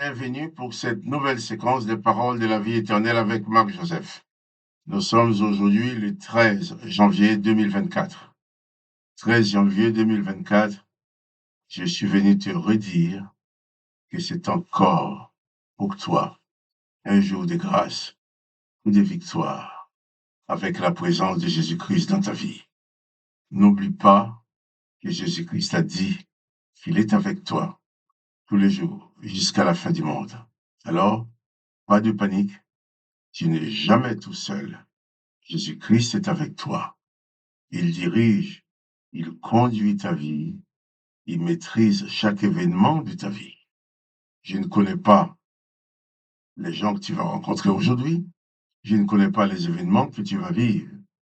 Bienvenue pour cette nouvelle séquence des paroles de la vie éternelle avec Marc Joseph. Nous sommes aujourd'hui le 13 janvier 2024. 13 janvier 2024, je suis venu te redire que c'est encore pour toi un jour de grâce ou de victoire avec la présence de Jésus-Christ dans ta vie. N'oublie pas que Jésus-Christ a dit qu'il est avec toi tous les jours jusqu'à la fin du monde. Alors, pas de panique, tu n'es jamais tout seul. Jésus-Christ est avec toi. Il dirige, il conduit ta vie, il maîtrise chaque événement de ta vie. Je ne connais pas les gens que tu vas rencontrer aujourd'hui. Je ne connais pas les événements que tu vas vivre.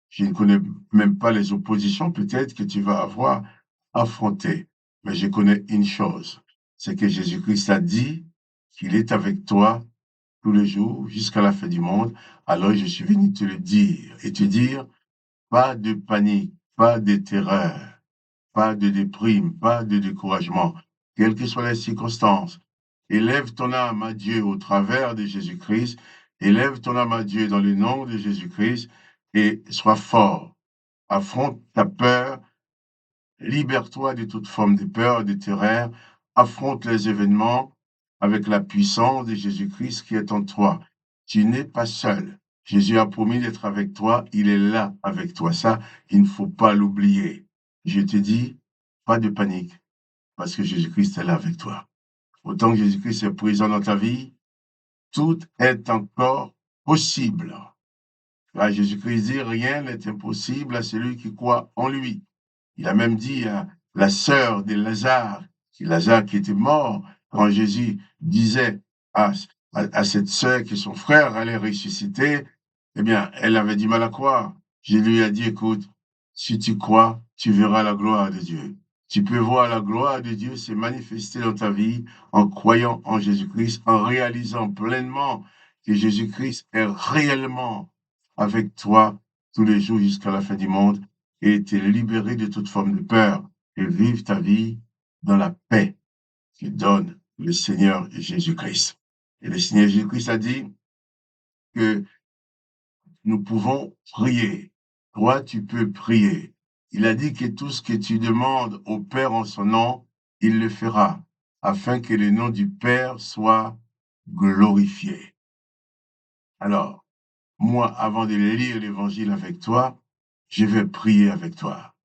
Je ne connais même pas les oppositions peut-être que tu vas avoir affrontées. Mais je connais une chose, c'est que Jésus-Christ a dit qu'il est avec toi tous les jours jusqu'à la fin du monde. Alors je suis venu te le dire et te dire, pas de panique, pas de terreur, pas de déprime, pas de découragement, quelles que soient les circonstances. Élève ton âme à Dieu au travers de Jésus-Christ, élève ton âme à Dieu dans le nom de Jésus-Christ et sois fort. Affronte ta peur, libère-toi de toute forme de peur, de terreur, affronte les événements avec la puissance de Jésus-Christ qui est en toi. Tu n'es pas seul. Jésus a promis d'être avec toi, il est là avec toi. Ça, il ne faut pas l'oublier. Je te dis, pas de panique, parce que Jésus-Christ est là avec toi. Autant que Jésus-Christ est présent dans ta vie, tout est encore possible. Là, Jésus-Christ dit, rien n'est impossible à celui qui croit en lui. Il a même dit à la sœur de Lazare qui était mort, quand Jésus disait à cette sœur que son frère allait ressusciter, eh bien, elle avait du mal à croire. Je lui ai dit, écoute, si tu crois, tu verras la gloire de Dieu. Tu peux voir la gloire de Dieu se manifester dans ta vie en croyant en Jésus-Christ, en réalisant pleinement que Jésus-Christ est réellement avec toi tous les jours jusqu'à la fin du monde et te libérer de toute forme de peur et vivre ta vie dans la paix que donne le Seigneur Jésus-Christ. Et le Seigneur Jésus-Christ a dit que nous pouvons prier. Toi, tu peux prier. Il a dit que tout ce que tu demandes au Père en son nom, il le fera, afin que le nom du Père soit glorifié. Alors, moi, avant de lire l'Évangile avec toi, je vais prier avec toi.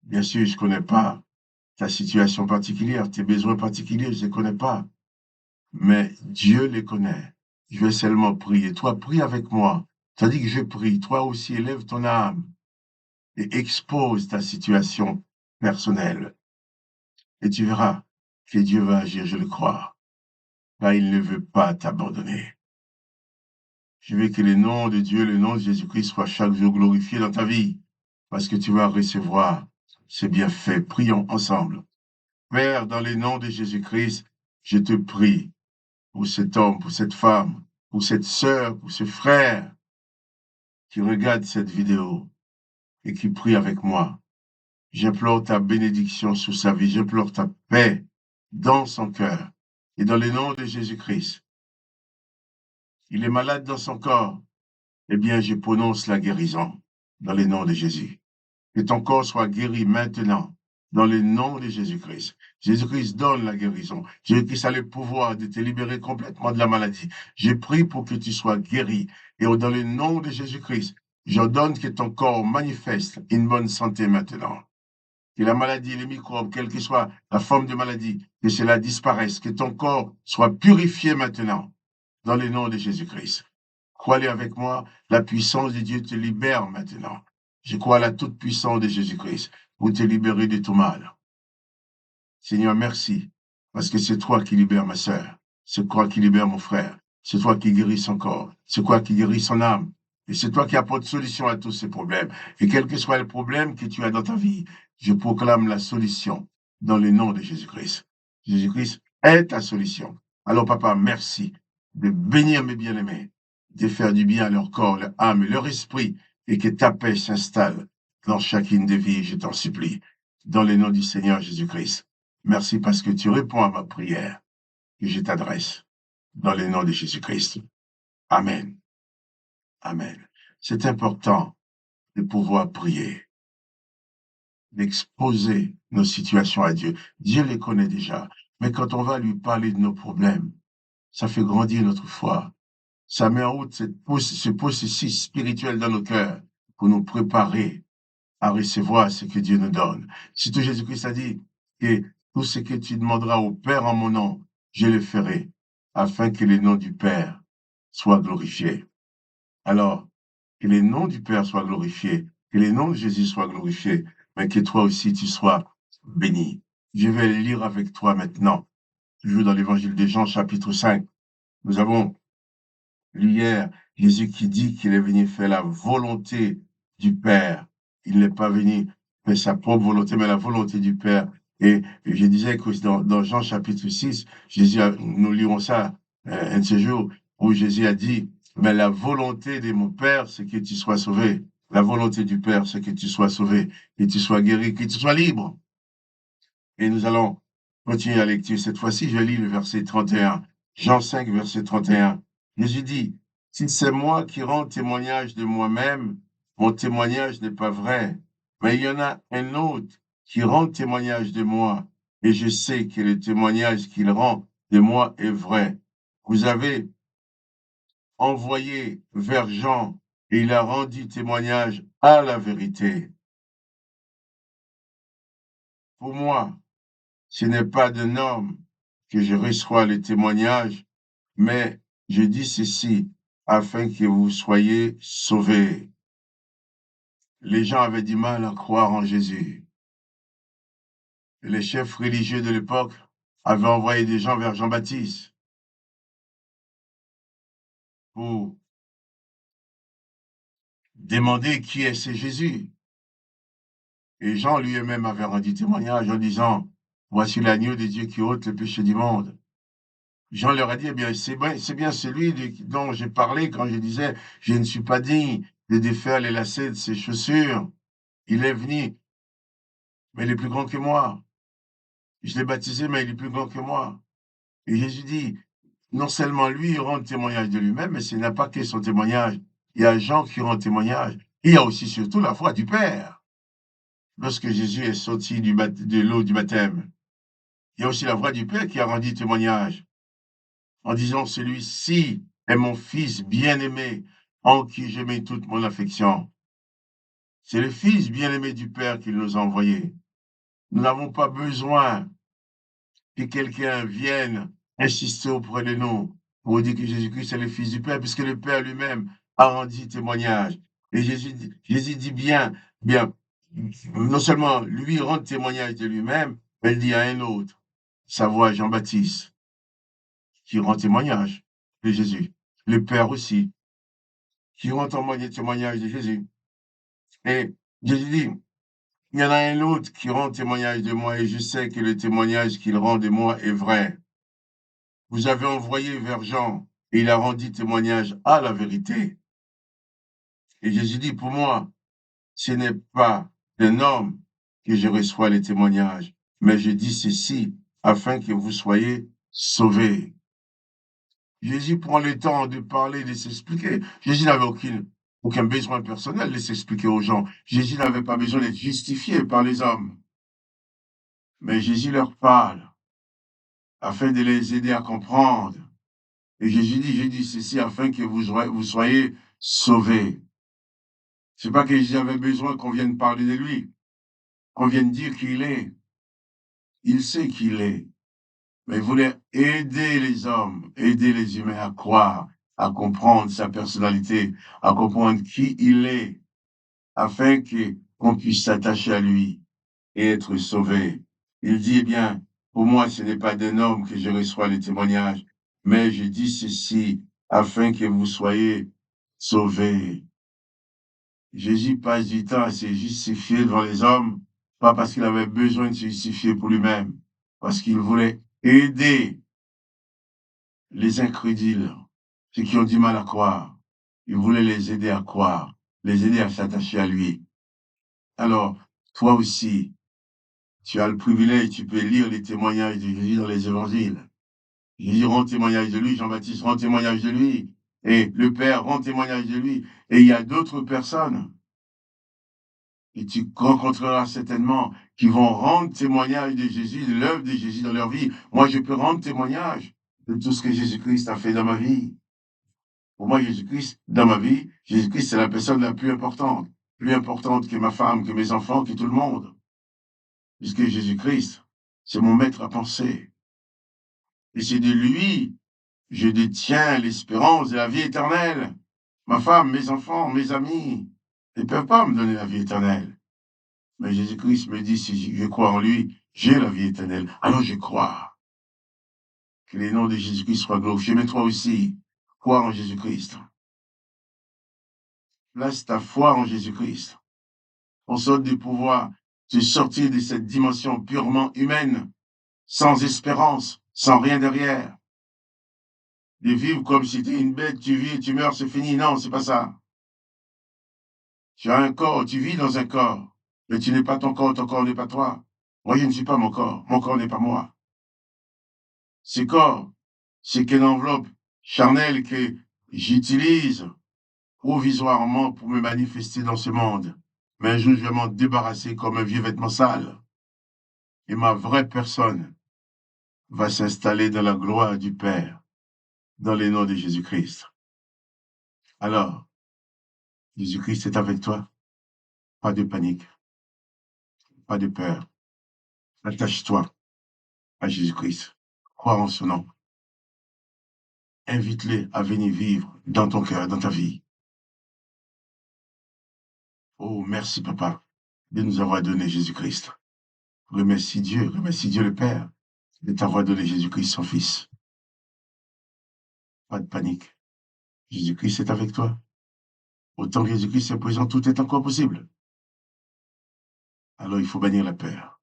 Bien sûr, je ne connais pas ta situation particulière, tes besoins particuliers, je ne les connais pas. Mais Dieu les connaît. Je vais seulement prier. Toi, prie avec moi. Tandis que je prie, toi aussi, élève ton âme et expose ta situation personnelle. Et tu verras que Dieu va agir, je le crois, car il ne veut pas t'abandonner. Je veux que le nom de Dieu, le nom de Jésus-Christ soit chaque jour glorifié dans ta vie, parce que tu vas recevoir ces bienfaits. Prions ensemble. Père, dans le nom de Jésus-Christ, je te prie pour cet homme, pour cette femme, pour cette sœur, pour ce frère qui regarde cette vidéo et qui prie avec moi. J'implore ta bénédiction sur sa vie, j'implore ta paix dans son cœur et dans le nom de Jésus-Christ. Il est malade dans son corps, eh bien je prononce la guérison dans le nom de Jésus. Que ton corps soit guéri maintenant dans le nom de Jésus-Christ. Jésus-Christ donne la guérison. Jésus-Christ a le pouvoir de te libérer complètement de la maladie. Je prie pour que tu sois guéri. Et dans le nom de Jésus-Christ, j'ordonne que ton corps manifeste une bonne santé maintenant. Que la maladie, les microbes, quelle que soit la forme de maladie, que cela disparaisse, que ton corps soit purifié maintenant dans le nom de Jésus-Christ. Crois-le avec moi, la puissance de Dieu te libère maintenant. Je crois à la toute-puissance de Jésus-Christ pour te libérer de tout mal. Seigneur, merci, parce que c'est toi qui libères ma sœur, c'est toi qui libères mon frère, c'est toi qui guéris son corps, c'est toi qui guéris son âme, et c'est toi qui apportes solution à tous ces problèmes. Et quel que soit le problème que tu as dans ta vie, je proclame la solution dans le nom de Jésus-Christ. Jésus-Christ est ta solution. Alors, papa, merci de bénir mes bien-aimés, de faire du bien à leur corps, leur âme et leur esprit, et que ta paix s'installe dans chacune des vies, je t'en supplie, dans le nom du Seigneur Jésus-Christ. Merci parce que tu réponds à ma prière. que je t'adresse dans le nom de Jésus-Christ. Amen. Amen. C'est important de pouvoir prier, d'exposer nos situations à Dieu. Dieu les connaît déjà, mais quand on va lui parler de nos problèmes, ça fait grandir notre foi. Ça met en route ce processus spirituel dans nos cœurs pour nous préparer à recevoir ce que Dieu nous donne. Surtout Jésus-Christ a dit que tout ce que tu demanderas au Père en mon nom, je le ferai, afin que le nom du Père soit glorifié. Alors, que le nom du Père soit glorifié, que le nom de Jésus soit glorifié, mais que toi aussi tu sois béni. Je vais lire avec toi maintenant, toujours dans l'évangile de Jean, chapitre 5. Nous avons lu hier Jésus qui dit qu'il est venu faire la volonté du Père. Il n'est pas venu faire sa propre volonté, mais la volonté du Père. Et je disais que dans Jean chapitre 6, nous lirons ça un de ces jours, où Jésus a dit, mais la volonté de mon Père, c'est que tu sois sauvé. La volonté du Père, c'est que tu sois sauvé, que tu sois guéri, que tu sois libre. Et nous allons continuer la lecture. Cette fois-ci, je lis le verset 31. Jean 5, verset 31. Jésus dit, si c'est moi qui rends témoignage de moi-même, mon témoignage n'est pas vrai. Mais il y en a un autre qui rend témoignage de moi, et je sais que le témoignage qu'il rend de moi est vrai. Vous avez envoyé vers Jean, et il a rendu témoignage à la vérité. Pour moi, ce n'est pas d'un homme que je reçois le témoignage, mais je dis ceci afin que vous soyez sauvés. Les gens avaient du mal à croire en Jésus. Les chefs religieux de l'époque avaient envoyé des gens vers Jean-Baptiste pour demander qui est ce Jésus. Et Jean lui-même avait rendu témoignage en disant, voici l'agneau de Dieu qui ôte le péché du monde. Jean leur a dit, eh bien, c'est bien celui dont j'ai parlé quand je disais, je ne suis pas digne de défaire les lacets de ses chaussures. Il est venu, mais il est plus grand que moi. Je l'ai baptisé, mais il est plus grand que moi. Et Jésus dit, non seulement lui, il rend témoignage de lui-même, mais ce n'est pas que son témoignage. Il y a Jean qui rend témoignage. Il y a aussi surtout la foi du Père. Lorsque Jésus est sorti de l'eau du baptême, il y a aussi la voix du Père qui a rendu témoignage en disant, celui-ci est mon fils bien-aimé, en qui j'ai mis toute mon affection. C'est le fils bien-aimé du Père qui nous a envoyés. Nous n'avons pas besoin que quelqu'un vienne insister auprès de nous pour dire que Jésus-Christ est le Fils du Père, puisque le Père lui-même a rendu témoignage. Et Jésus dit bien, non seulement lui rend témoignage de lui-même, mais il dit à un autre, sa voix Jean-Baptiste, qui rend témoignage de Jésus. Le Père aussi, qui rend témoignage de Jésus. Et Jésus dit, il y en a un autre qui rend témoignage de moi, et je sais que le témoignage qu'il rend de moi est vrai. Vous avez envoyé vers Jean, et il a rendu témoignage à la vérité. Et Jésus dit, pour moi, ce n'est pas d'un homme que je reçois les témoignages, mais je dis ceci afin que vous soyez sauvés. Jésus prend le temps de parler, de s'expliquer. Jésus n'avait aucun besoin personnel de s'expliquer aux gens. Jésus n'avait pas besoin d'être justifié par les hommes. Mais Jésus leur parle afin de les aider à comprendre. Et Jésus dit, j'ai dit ceci afin que vous soyez sauvés. C'est pas que Jésus avait besoin qu'on vienne parler de lui, qu'on vienne dire qui il est. Il sait qui il est. Mais il voulait aider les hommes, aider les humains à croire, à comprendre sa personnalité, à comprendre qui il est, afin qu'on puisse s'attacher à lui et être sauvé. Il dit, eh bien, pour moi, ce n'est pas d'un homme que je reçois les témoignages, mais je dis ceci afin que vous soyez sauvés. Jésus passe du temps à se justifier devant les hommes, pas parce qu'il avait besoin de se justifier pour lui-même, parce qu'il voulait aider les incrédules, ceux qui ont du mal à croire. Il voulait les aider à croire, les aider à s'attacher à lui. Alors, toi aussi, tu as le privilège, tu peux lire les témoignages de Jésus dans les évangiles. Jésus rend témoignage de lui, Jean-Baptiste rend témoignage de lui, et le Père rend témoignage de lui, et il y a d'autres personnes, et tu rencontreras certainement, qui vont rendre témoignage de Jésus, de l'œuvre de Jésus dans leur vie. Moi, je peux rendre témoignage de tout ce que Jésus-Christ a fait dans ma vie. Pour moi, Jésus-Christ, dans ma vie, Jésus-Christ, c'est la personne la plus importante que ma femme, que mes enfants, que tout le monde. Puisque Jésus-Christ, c'est mon maître à penser. Et c'est de lui, je détiens l'espérance de la vie éternelle. Ma femme, mes enfants, mes amis, ne peuvent pas me donner la vie éternelle. Mais Jésus-Christ me dit, si je crois en lui, j'ai la vie éternelle. Alors je crois. Que les noms de Jésus-Christ soient glorifiés. Mais toi aussi, crois en Jésus-Christ. Place ta foi en Jésus-Christ. On sorte de pouvoir te sortir de cette dimension purement humaine, sans espérance, sans rien derrière. De vivre comme si tu étais une bête, tu vis, tu meurs, c'est fini. Non, c'est pas ça. Tu as un corps, tu vis dans un corps, mais tu n'es pas ton corps n'est pas toi. Moi, je ne suis pas mon corps n'est pas moi. Ce corps, c'est qu'une enveloppe charnelle que j'utilise provisoirement pour me manifester dans ce monde. Mais un jour, je vais m'en débarrasser comme un vieux vêtement sale. Et ma vraie personne va s'installer dans la gloire du Père, dans les noms de Jésus-Christ. Alors, Jésus-Christ est avec toi. Pas de panique, pas de peur. Attache-toi à Jésus-Christ. Crois en son nom. Invite-les à venir vivre dans ton cœur, dans ta vie. Oh, merci, Papa, de nous avoir donné Jésus-Christ. Remercie Dieu le Père, de t'avoir donné Jésus-Christ, son Fils. Pas de panique. Jésus-Christ est avec toi. Autant que Jésus-Christ est présent, tout est encore possible. Alors il faut bannir la peur.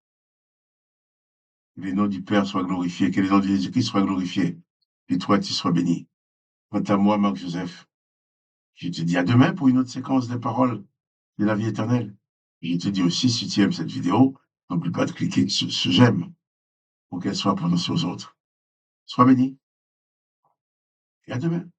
Que les noms du Père soient glorifiés, que les noms de Jésus-Christ soient glorifiés. Et toi, tu sois béni. Quant à moi, Marc-Joseph, je te dis à demain pour une autre séquence de paroles de la vie éternelle. Je te dis aussi, si tu aimes cette vidéo, n'oublie pas de cliquer sur ce j'aime pour qu'elle soit prononcée aux autres. Sois béni et à demain.